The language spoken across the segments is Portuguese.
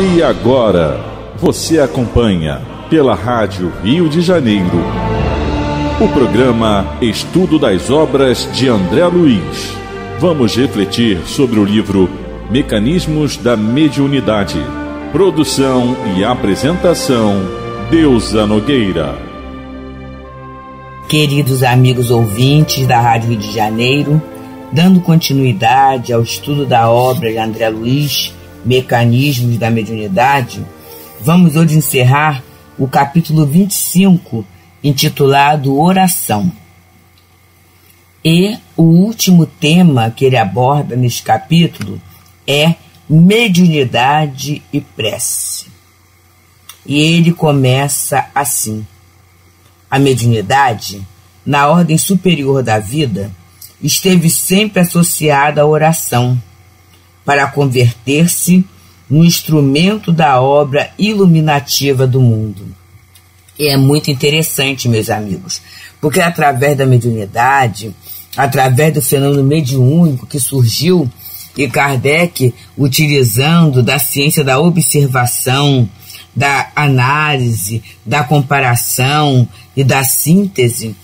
E agora, você acompanha pela Rádio Rio de Janeiro o programa Estudo das Obras de André Luiz. Vamos refletir sobre o livro Mecanismos da Mediunidade. Produção e apresentação, Deusa Nogueira. Queridos amigos ouvintes da Rádio Rio de Janeiro, dando continuidade ao estudo da obra de André Luiz, Mecanismos da Mediunidade, vamos hoje encerrar o capítulo 25, intitulado Oração. E o último tema que ele aborda neste capítulo é mediunidade e prece. E ele começa assim: a mediunidade, na ordem superior da vida, esteve sempre associada à oração, para converter-se no instrumento da obra iluminativa do mundo. E é muito interessante, meus amigos, porque através da mediunidade, através do fenômeno mediúnico que surgiu, e Kardec, utilizando da ciência da observação, da análise, da comparação e da síntese,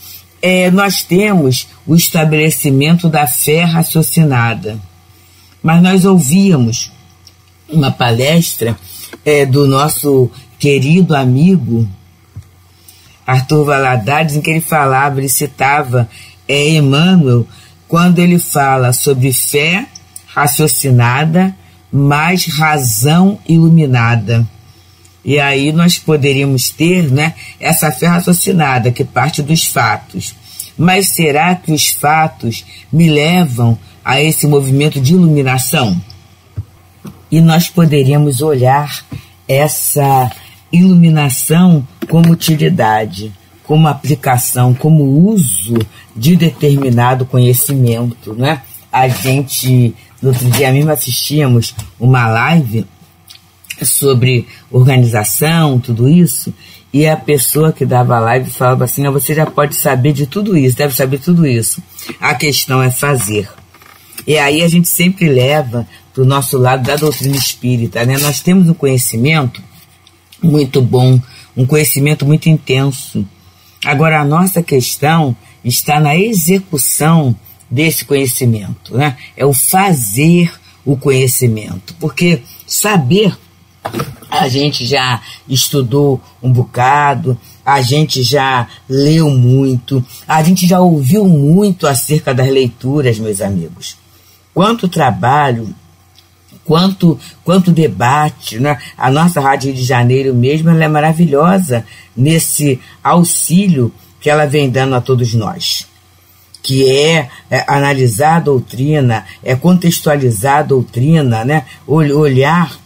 nós temos o estabelecimento da fé raciocinada. Mas nós ouvíamos uma palestra do nosso querido amigo Arthur Valadares, em que ele citava Emmanuel, quando ele fala sobre fé raciocinada mais razão iluminada. E aí nós poderíamos ter, essa fé raciocinada que parte dos fatos. Mas será que os fatos me levam a esse movimento de iluminação? E nós poderíamos olhar essa iluminação como utilidade, como aplicação, como uso de determinado conhecimento, né? A gente, no outro dia mesmo, assistíamos uma live sobre organização, tudo isso, e a pessoa que dava a live falava assim: você já pode saber de tudo isso, deve saber tudo isso. A questão é fazer. E aí a gente sempre leva para o nosso lado da doutrina espírita, né? Nós temos um conhecimento muito bom, um conhecimento muito intenso. Agora, a nossa questão está na execução desse conhecimento, né? É o fazer o conhecimento, porque saber, a gente já estudou um bocado, a gente já leu muito, a gente já ouviu muito acerca das leituras, meus amigos. Quanto trabalho, quanto debate, né? A nossa Rádio Rio de Janeiro mesmo, ela é maravilhosa nesse auxílio que ela vem dando a todos nós, que é analisar a doutrina, contextualizar a doutrina, né? Olhar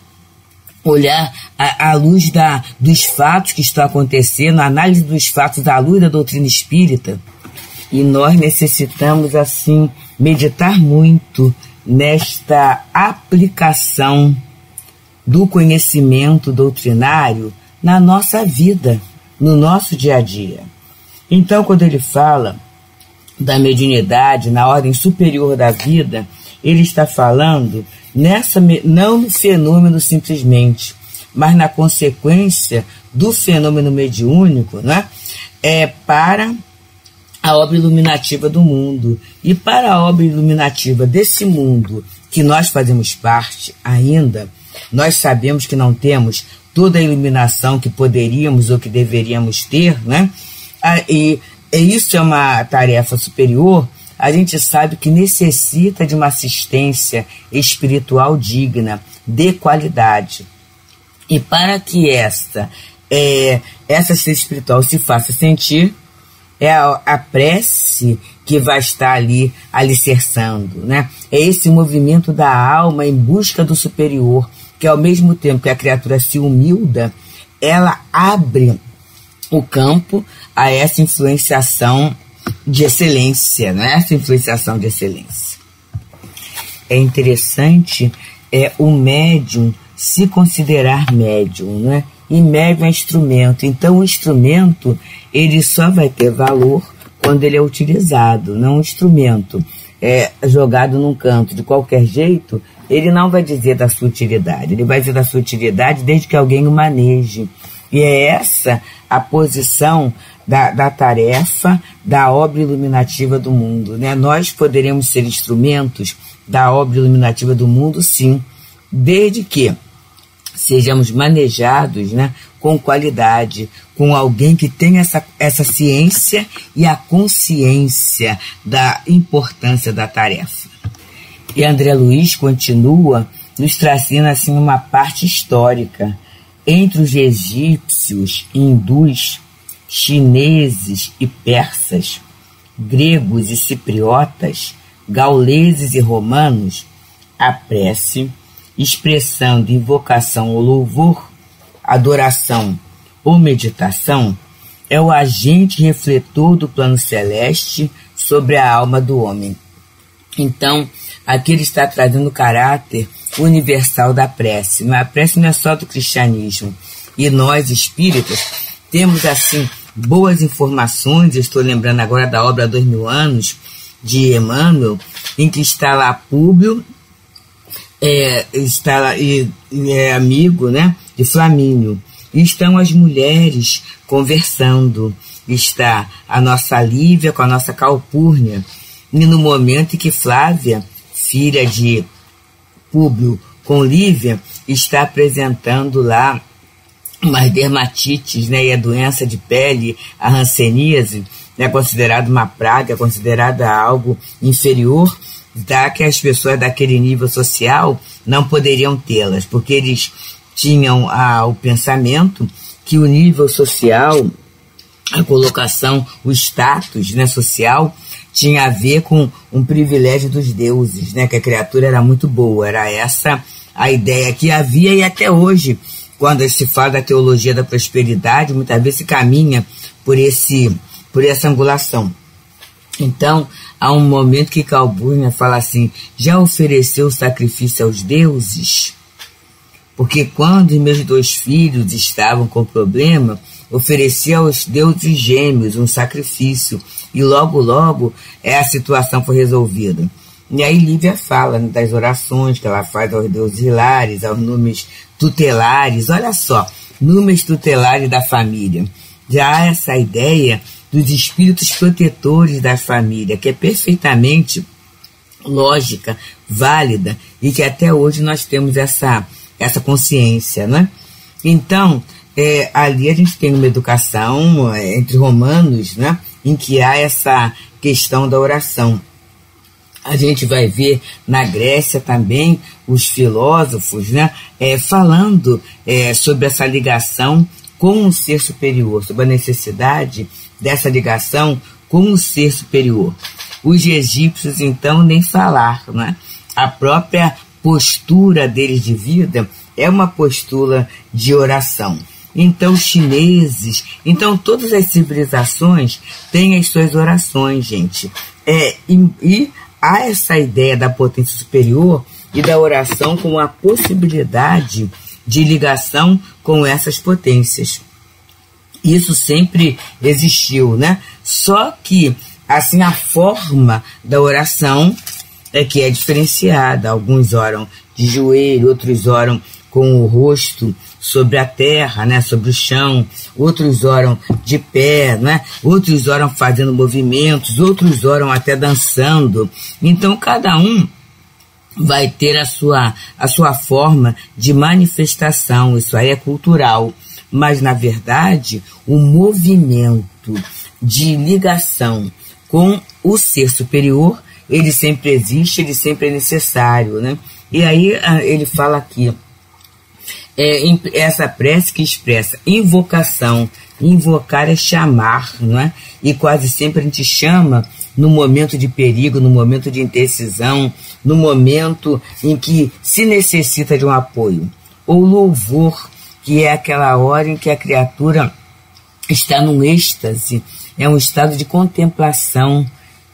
à luz dos fatos que estão acontecendo, a análise dos fatos à luz da doutrina espírita. E nós necessitamos, assim, meditar muito nesta aplicação do conhecimento doutrinário na nossa vida, no nosso dia a dia. Então, quando ele fala da mediunidade na ordem superior da vida, ele está falando não no fenômeno simplesmente, mas na consequência do fenômeno mediúnico, né? Para a obra iluminativa do mundo. E para a obra iluminativa desse mundo que nós fazemos parte ainda, nós sabemos que não temos toda a iluminação que poderíamos ou que deveríamos ter, né? E isso é uma tarefa superior. A gente sabe que necessita de uma assistência espiritual digna, de qualidade. E para que essa assistência espiritual se faça sentir, é a prece que vai estar ali alicerçando, né? É esse movimento da alma em busca do superior, que ao mesmo tempo que a criatura se humilda, ela abre o campo a essa influenciação de excelência, né? Essa influenciação de excelência. É interessante o médium se considerar médium, né? E médium é instrumento. Então o instrumento, ele só vai ter valor quando ele é utilizado, não o instrumento. jogado num canto de qualquer jeito, ele não vai dizer da sua utilidade. Ele vai dizer da sua utilidade desde que alguém o maneje. E é essa a posição da tarefa da obra iluminativa do mundo, né? Nós poderemos ser instrumentos da obra iluminativa do mundo, sim, desde que sejamos manejados, né, com qualidade, com alguém que tenha essa ciência e a consciência da importância da tarefa. E André Luiz continua nos trazendo assim uma parte histórica. Entre os egípcios, hindus, chineses e persas, gregos e cipriotas, gauleses e romanos, a prece, expressão de invocação ou louvor, adoração ou meditação, é o agente refletor do plano celeste sobre a alma do homem. Então, aqui ele está trazendo o caráter universal da prece. Mas a prece não é só do cristianismo. E nós, espíritas, temos, assim, boas informações. Eu estou lembrando agora da obra 2000 anos, de Emmanuel, em que está lá Públio, está lá, e é amigo, né, de Flamínio. E estão as mulheres conversando. Está a nossa Lívia com a nossa Calpurnia. E no momento em que Flávia, filha de Públio com Lívia, está apresentando lá umas dermatites, né, e a doença de pele, a hanseníase, é considerada uma praga, é considerada algo inferior, já que as pessoas daquele nível social não poderiam tê-las, porque eles tinham o pensamento que o nível social, a colocação, o status, né, social, tinha a ver com um privilégio dos deuses, né, que a criatura era muito boa. Era essa a ideia que havia, e até hoje, quando se fala da teologia da prosperidade, muitas vezes se caminha por essa angulação. Então, há um momento que Calpurnia fala assim: já ofereceu sacrifício aos deuses? Porque quando os meus 2 filhos estavam com problema, ofereci aos deuses gêmeos um sacrifício, e logo a situação foi resolvida. E aí Lívia fala, né, das orações que ela faz aos deuses hilares, aos números tutelares. Olha só, números tutelares da família. Já há essa ideia dos espíritos protetores da família, que é perfeitamente lógica, válida, e que até hoje nós temos essa consciência, né? Então, ali a gente tem uma educação entre romanos, né, em que há essa questão da oração. A gente vai ver na Grécia também os filósofos, né, falando sobre essa ligação com o ser superior, sobre a necessidade dessa ligação com o ser superior. Os egípcios, então, nem falar, né? A própria postura deles de vida é uma postura de oração. Então, os chineses, então todas as civilizações têm as suas orações, gente. E há essa ideia da potência superior e da oração como a possibilidade de ligação com essas potências. Isso sempre existiu, né? Só que, assim, a forma da oração é que é diferenciada. Alguns oram de joelho, outros oram com o rosto sobre a terra, né, sobre o chão, outros oram de pé, né, outros oram fazendo movimentos, outros oram até dançando. Então cada um vai ter a sua forma de manifestação. Isso aí é cultural, mas na verdade o movimento de ligação com o ser superior, ele sempre existe, ele sempre é necessário, né? E aí ele fala aqui, essa prece que expressa invocação. Invocar é chamar, não é? E quase sempre a gente chama no momento de perigo, no momento de indecisão, no momento em que se necessita de um apoio. Ou louvor, que é aquela hora em que a criatura está num êxtase, é um estado de contemplação,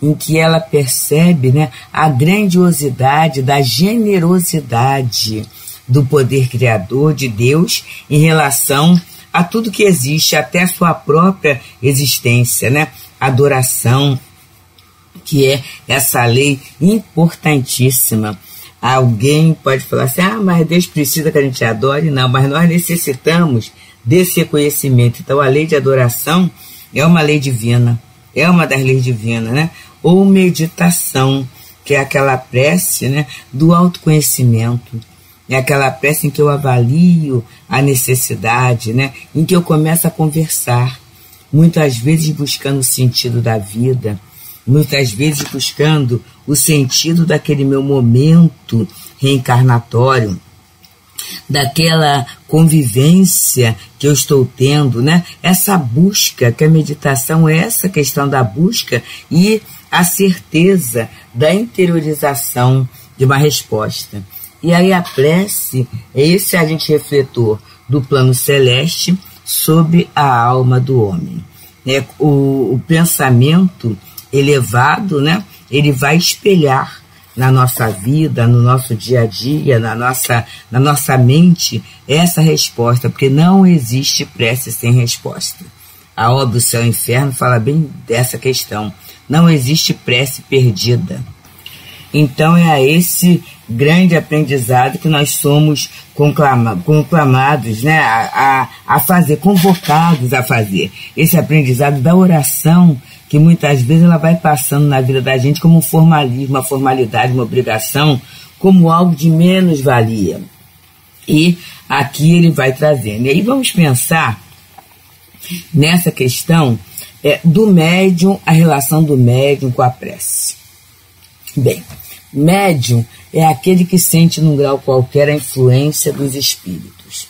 em que ela percebe, né, a grandiosidade da generosidade do poder criador de Deus em relação a tudo que existe, até a sua própria existência, né? Adoração, que é essa lei importantíssima. Alguém pode falar assim, mas Deus precisa que a gente adore. Não, mas nós necessitamos desse reconhecimento. Então a lei de adoração é uma lei divina, é uma das leis divinas, né? Ou meditação, que é aquela prece, né, do autoconhecimento. É aquela prece em que eu avalio a necessidade, né, em que eu começo a conversar, muitas vezes buscando o sentido da vida, muitas vezes buscando o sentido daquele meu momento reencarnatório, daquela convivência que eu estou tendo, né? Essa busca, que a meditação é essa questão da busca e a certeza da interiorização de uma resposta. E aí a prece é esse agente refletor do plano celeste sobre a alma do homem. O pensamento elevado, né? Ele vai espelhar na nossa vida, no nosso dia a dia, na nossa mente, essa resposta, porque não existe prece sem resposta. A obra O Céu e o Inferno fala bem dessa questão. Não existe prece perdida. Então é a esse grande aprendizado que nós somos conclamados, né, a fazer, convocados a fazer. Esse aprendizado da oração, que muitas vezes ela vai passando na vida da gente como um formalismo, uma formalidade, uma obrigação, como algo de menos valia. E aqui ele vai trazendo. E aí vamos pensar nessa questão do médium, a relação do médium com a prece. Bem, médium é aquele que sente num grau qualquer a influência dos espíritos.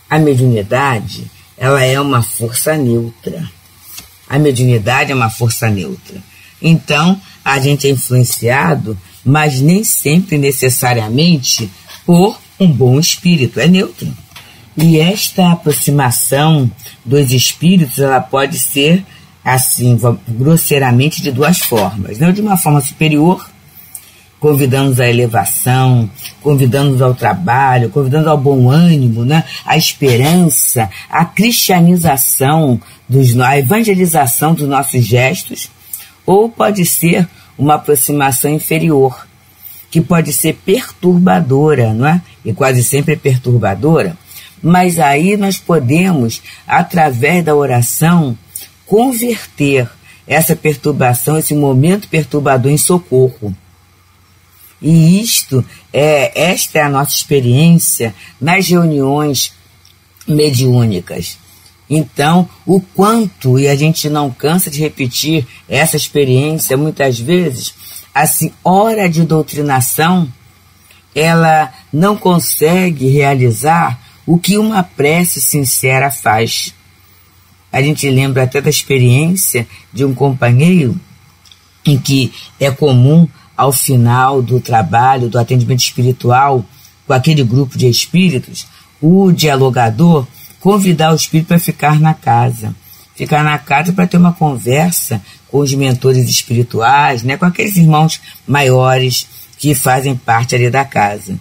A mediunidade, ela é uma força neutra. A mediunidade é uma força neutra. Então, a gente é influenciado, mas nem sempre necessariamente por um bom espírito. É neutro. E esta aproximação dos espíritos, ela pode ser, assim, grosseiramente, de duas formas. Né? De uma forma superior, convidando-nos à elevação, convidando-nos ao trabalho, convidando ao bom ânimo, né? À esperança, à cristianização, a evangelização dos nossos gestos, ou pode ser uma aproximação inferior, que pode ser perturbadora, não é? E quase sempre é perturbadora, mas aí nós podemos, através da oração, converter essa perturbação, esse momento perturbador em socorro. E esta é a nossa experiência nas reuniões mediúnicas. Então, o quanto, e a gente não cansa de repetir essa experiência muitas vezes, assim, hora de doutrinação, ela não consegue realizar o que uma prece sincera faz. A gente lembra até da experiência de um companheiro em que é comum, ao final do trabalho, do atendimento espiritual, com aquele grupo de espíritos, o dialogador convidar o espírito para ficar na casa. Ficar na casa para ter uma conversa com os mentores espirituais, né, com aqueles irmãos maiores que fazem parte ali da casa.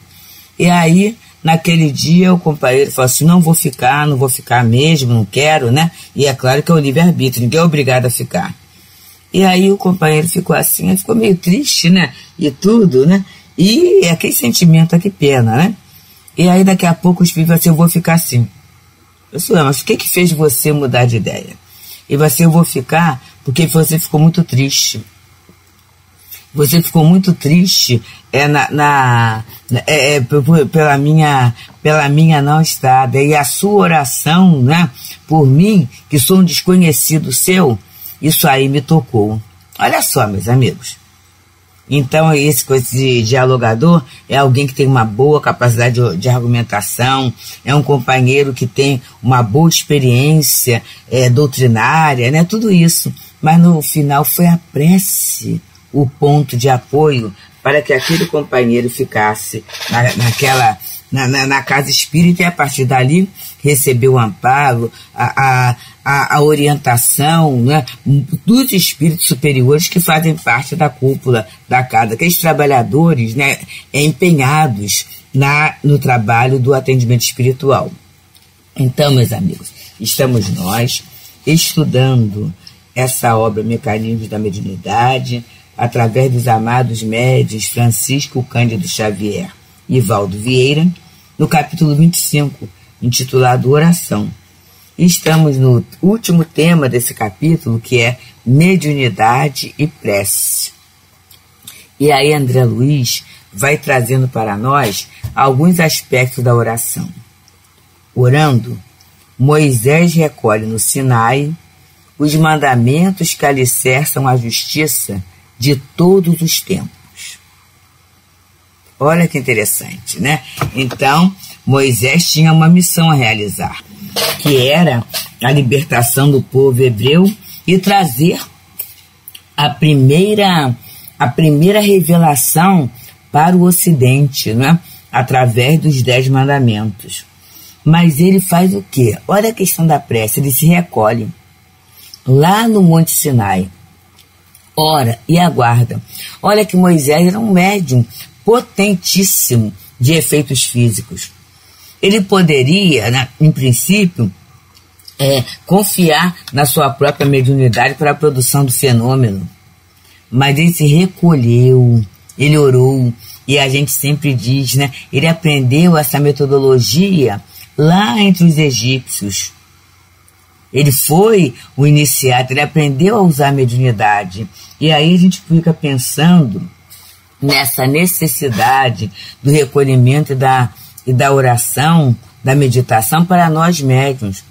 E aí, naquele dia, o companheiro falou assim, não vou ficar mesmo, não quero, né? E é claro que é o livre-arbítrio, ninguém é obrigado a ficar. E aí o companheiro ficou assim, ficou meio triste, né? E tudo, né? E aquele sentimento, que pena, né? E aí daqui a pouco o espírito falou assim, eu vou ficar assim. Eu falei, mas o que fez você mudar de ideia? E você, eu vou ficar porque você ficou muito triste. Você ficou muito triste pela minha não estada. E a sua oração, né, por mim, que sou um desconhecido seu, isso aí me tocou. Olha só, meus amigos. Então, esse coisa de dialogador é alguém que tem uma boa capacidade de argumentação, é um companheiro que tem uma boa experiência doutrinária, né? Tudo isso. Mas no final foi a prece o ponto de apoio para que aquele companheiro ficasse na casa espírita e a partir dali recebeu o amparo, a orientação, né, dos espíritos superiores que fazem parte da cúpula da casa, aqueles trabalhadores, né, empenhados no trabalho do atendimento espiritual. Então, meus amigos, estamos nós estudando essa obra Mecanismos da Mediunidade, através dos amados médiuns Francisco Cândido Xavier e Valdo Vieira, no capítulo 25, intitulado Oração. E estamos no último tema desse capítulo, que é mediunidade e prece. E aí André Luiz vai trazendo para nós alguns aspectos da oração. Orando, Moisés recolhe no Sinai os mandamentos que alicerçam a justiça de todos os tempos. Olha que interessante, né? Então, Moisés tinha uma missão a realizar, que era a libertação do povo hebreu e trazer a primeira revelação para o Ocidente, né? Através dos 10 mandamentos. Mas ele faz o quê? Olha a questão da prece, ele se recolhe lá no Monte Sinai, ora e aguarda. Olha que Moisés era um médium potentíssimo de efeitos físicos. Ele poderia, né, em princípio, confiar na sua própria mediunidade para a produção do fenômeno. Mas ele se recolheu, ele orou, e a gente sempre diz, né, ele aprendeu essa metodologia lá entre os egípcios. Ele foi o iniciado, ele aprendeu a usar a mediunidade. E aí a gente fica pensando nessa necessidade do recolhimento e da oração, da meditação para nós médiuns.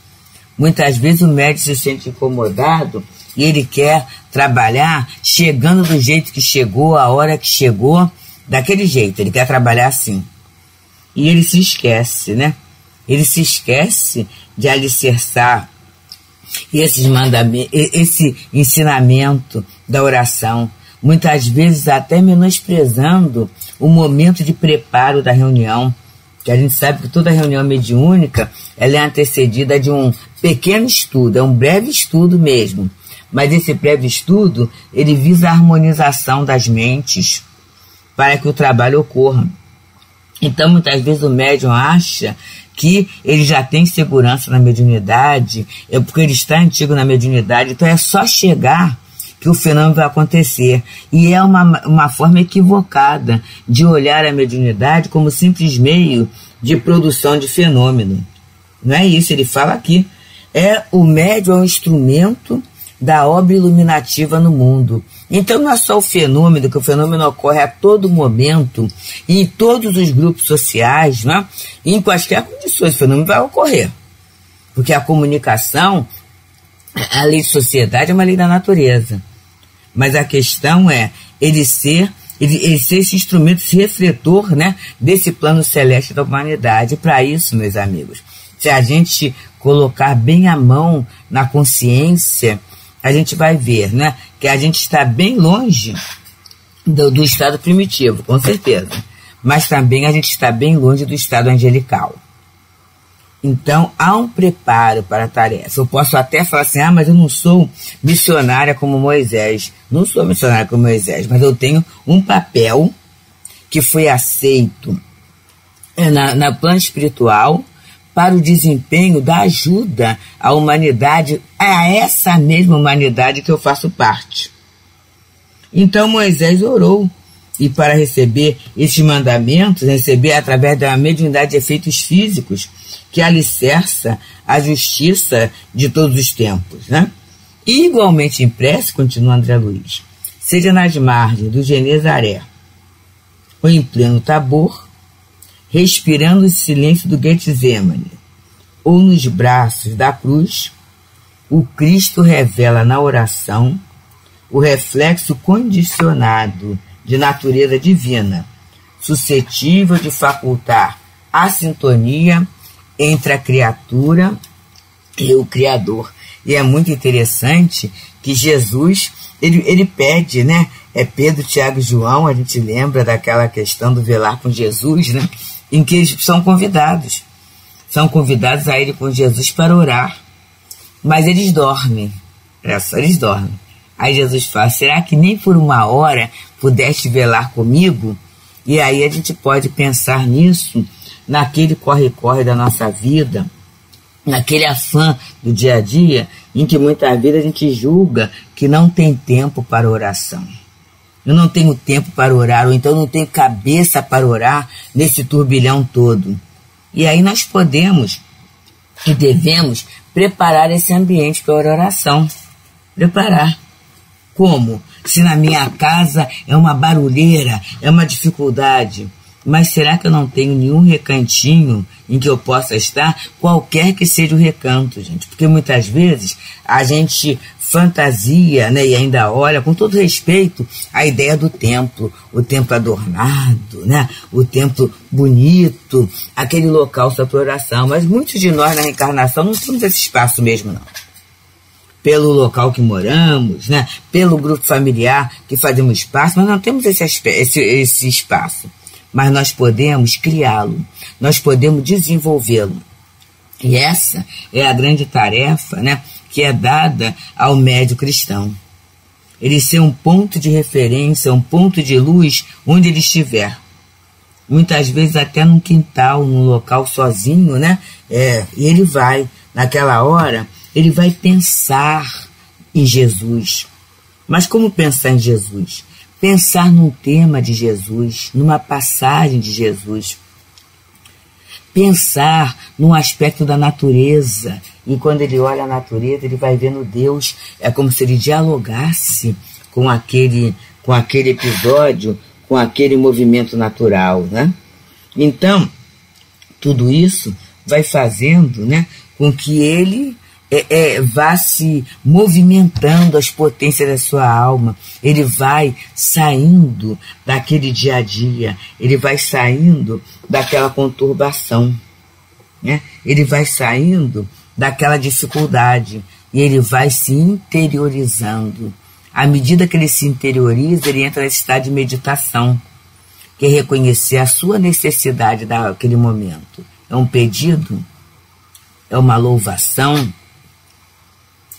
Muitas vezes o médium se sente incomodado e ele quer trabalhar chegando do jeito que chegou, a hora que chegou, daquele jeito, ele quer trabalhar assim. E ele se esquece, né? Ele se esquece de alicerçar esse ensinamento da oração, muitas vezes até menosprezando o momento de preparo da reunião, que a gente sabe que toda reunião mediúnica ela é antecedida de um pequeno estudo, é um breve estudo mesmo, mas esse breve estudo ele visa a harmonização das mentes para que o trabalho ocorra. Então muitas vezes o médium acha que ele já tem segurança na mediunidade, é porque ele está antigo na mediunidade, então é só chegar que o fenômeno vai acontecer. E é uma forma equivocada de olhar a mediunidade como simples meio de produção de fenômeno. Não é isso, ele fala aqui. O médium é um instrumento da obra iluminativa no mundo. Então não é só o fenômeno, que o fenômeno ocorre a todo momento, em todos os grupos sociais, né? Em quaisquer condições o fenômeno vai ocorrer. Porque a comunicação, a lei de sociedade é uma lei da natureza. Mas a questão é ele ser esse instrumento, esse refletor, né, desse plano celeste da humanidade. Para isso, meus amigos, se a gente colocar bem a mão na consciência, a gente vai ver, né, que a gente está bem longe do estado primitivo, com certeza. Mas também a gente está bem longe do estado angelical. Então, há um preparo para a tarefa. Eu posso até falar assim, mas eu não sou missionária como Moisés. Não sou missionária como Moisés, mas eu tenho um papel que foi aceito na plano espiritual para o desempenho da ajuda à humanidade, a essa mesma humanidade que eu faço parte. Então Moisés orou, e para receber esses mandamentos, receber através da mediunidade de efeitos físicos, que alicerça a justiça de todos os tempos, né? E igualmente em prece, continua André Luiz, seja nas margens do Genezaré, ou em pleno Tabor, respirando o silêncio do Getsemane, ou nos braços da cruz, o Cristo revela na oração o reflexo condicionado de natureza divina, suscetível de facultar a sintonia entre a criatura e o Criador. E é muito interessante que Jesus, ele pede, né? Pedro, Tiago e João, a gente lembra daquela questão do velar com Jesus, né? Em que eles são convidados a ir com Jesus para orar, mas eles dormem, eles dormem. Aí Jesus fala, será que nem por uma hora pudeste velar comigo? E aí a gente pode pensar nisso, naquele corre-corre da nossa vida, naquele afã do dia a dia, em que muitas vezes a gente julga que não tem tempo para oração. eu não tenho tempo para orar, ou então eu não tenho cabeça para orar nesse turbilhão todo. E aí nós podemos e devemos preparar esse ambiente para a oração. Preparar. Como? Se na minha casa é uma barulheira, é uma dificuldade, mas será que eu não tenho nenhum recantinho em que eu possa estar, qualquer que seja o recanto, gente? Porque muitas vezes a gente fantasia, né, e ainda olha com todo respeito a ideia do templo, o templo adornado, né, o templo bonito, aquele local só para oração, mas muitos de nós na reencarnação não temos esse espaço mesmo, não. Pelo local que moramos, né, pelo grupo familiar que fazemos espaço, nós não temos esse espaço. Mas nós podemos criá-lo, nós podemos desenvolvê-lo. E essa é a grande tarefa, né, que é dada ao médium cristão. Ele ser um ponto de referência, um ponto de luz onde ele estiver. Muitas vezes até num quintal, num local sozinho, né? E ele vai, naquela hora, ele vai pensar em Jesus. Mas como pensar em Jesus? Pensar num tema de Jesus, numa passagem de Jesus. Pensar num aspecto da natureza. E quando ele olha a natureza, ele vai vendo Deus. É como se ele dialogasse com aquele episódio, com aquele movimento natural, né? Então, tudo isso vai fazendo, né, com que ele vá se movimentando as potências da sua alma. Ele vai saindo daquele dia a dia, ele vai saindo daquela conturbação, né? Ele vai saindo daquela dificuldade e ele vai se interiorizando. À medida que ele se interioriza, ele entra nesse estado de meditação, que é reconhecer a sua necessidade daquele momento. É um pedido? É uma louvação?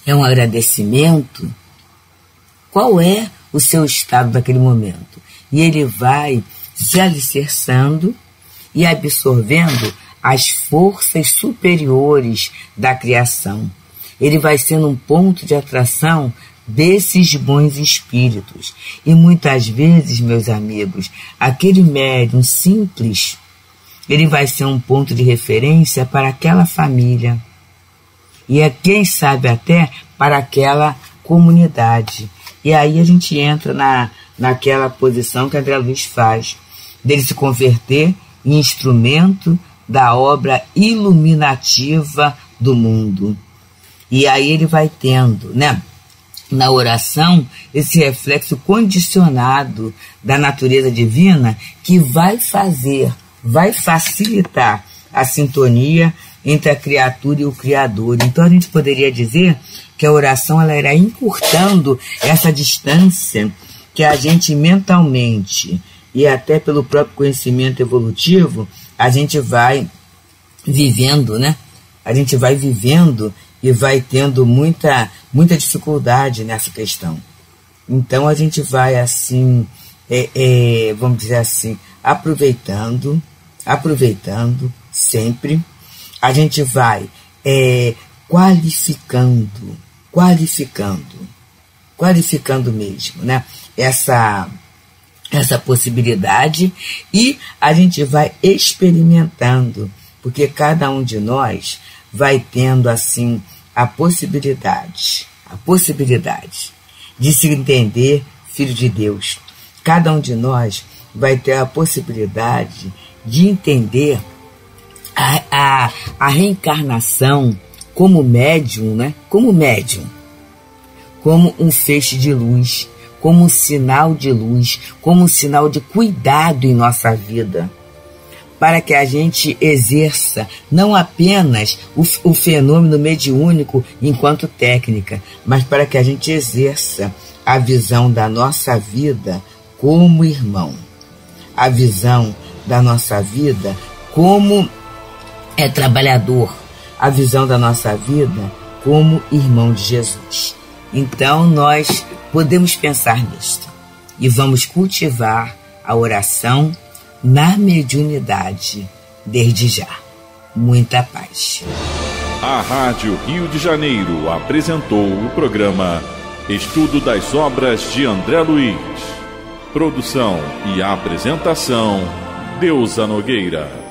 É um agradecimento? Qual é o seu estado daquele momento? E ele vai se alicerçando e absorvendo as forças superiores da criação. Ele vai sendo um ponto de atração desses bons espíritos. E muitas vezes, meus amigos, aquele médium simples, ele vai ser um ponto de referência para aquela família. E quem sabe até para aquela comunidade. E aí a gente entra naquela posição que André Luiz faz, dele se converter em instrumento da obra iluminativa do mundo. E aí ele vai tendo, né, na oração, esse reflexo condicionado da natureza divina que vai facilitar a sintonia entre a criatura e o Criador. Então a gente poderia dizer que a oração ela irá encurtando essa distância que a gente mentalmente e até pelo próprio conhecimento evolutivo a gente vai vivendo, né? A gente vai vivendo e vai tendo muita dificuldade nessa questão. Então a gente vai assim, vamos dizer assim, aproveitando sempre. A gente vai qualificando mesmo, né? Essa possibilidade, e a gente vai experimentando, porque cada um de nós vai tendo assim a possibilidade de se entender filho de Deus. Cada um de nós vai ter a possibilidade de entender a reencarnação como médium, né? Como médium, como um feixe de luz, como um sinal de luz, como um sinal de cuidado em nossa vida, para que a gente exerça não apenas o fenômeno mediúnico enquanto técnica, mas para que a gente exerça a visão da nossa vida como irmão, a visão da nossa vida como trabalhador, a visão da nossa vida como irmão de Jesus. Então nós podemos pensar nisto e vamos cultivar a oração na mediunidade desde já. Muita paz. A Rádio Rio de Janeiro apresentou o programa Estudo das Obras de André Luiz. Produção e apresentação, Deusa Nogueira.